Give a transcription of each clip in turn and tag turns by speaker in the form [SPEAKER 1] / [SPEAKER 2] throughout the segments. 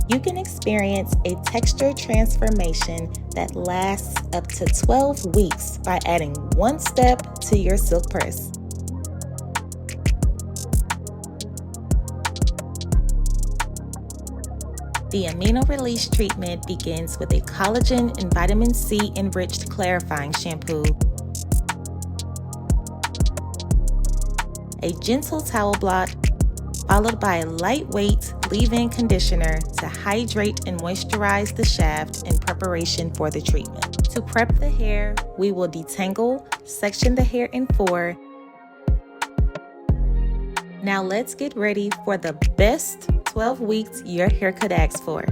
[SPEAKER 1] You can experience a texture transformation that lasts up to 12 weeks by adding one step to your silk press. The Amino Release treatment begins with a collagen and vitamin C enriched clarifying shampoo, a gentle towel blot, followed by a lightweight leave-in conditioner to hydrate and moisturize the shaft in preparation for the treatment. To prep the hair, we will detangle, section the hair in 4. Now let's get ready for the best 12 weeks your hair could ask for.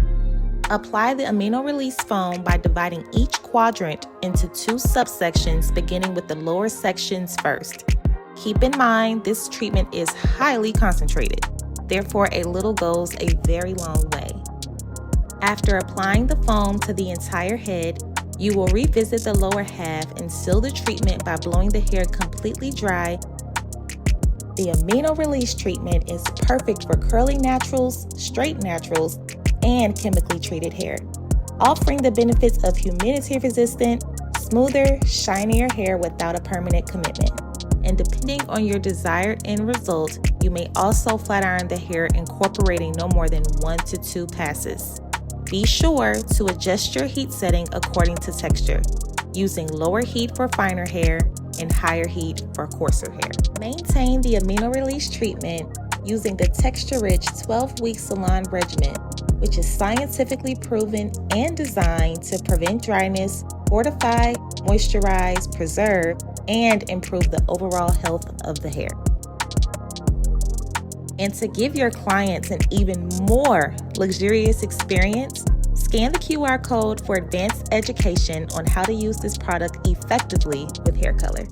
[SPEAKER 1] Apply the Amino Release foam by dividing each quadrant into 2 subsections, beginning with the lower sections first. Keep in mind, this treatment is highly concentrated, therefore a little goes a very long way. After applying the foam to the entire head, you will revisit the lower half and seal the treatment by blowing the hair completely dry. The Amino Release treatment is perfect for curly naturals, straight naturals, and chemically treated hair, offering the benefits of humidity-resistant, smoother, shinier hair without a permanent commitment. And depending on your desired end result, you may also flat iron the hair, incorporating no more than 1 to 2 passes. Be sure to adjust your heat setting according to texture, using lower heat for finer hair and higher heat for coarser hair. Maintain the Amino Release treatment using the texture-rich 12-week salon regimen, which is scientifically proven and designed to prevent dryness, fortify, moisturize, preserve, and improve the overall health of the hair. And to give your clients an even more luxurious experience, scan the QR code for advanced education on how to use this product effectively with hair color.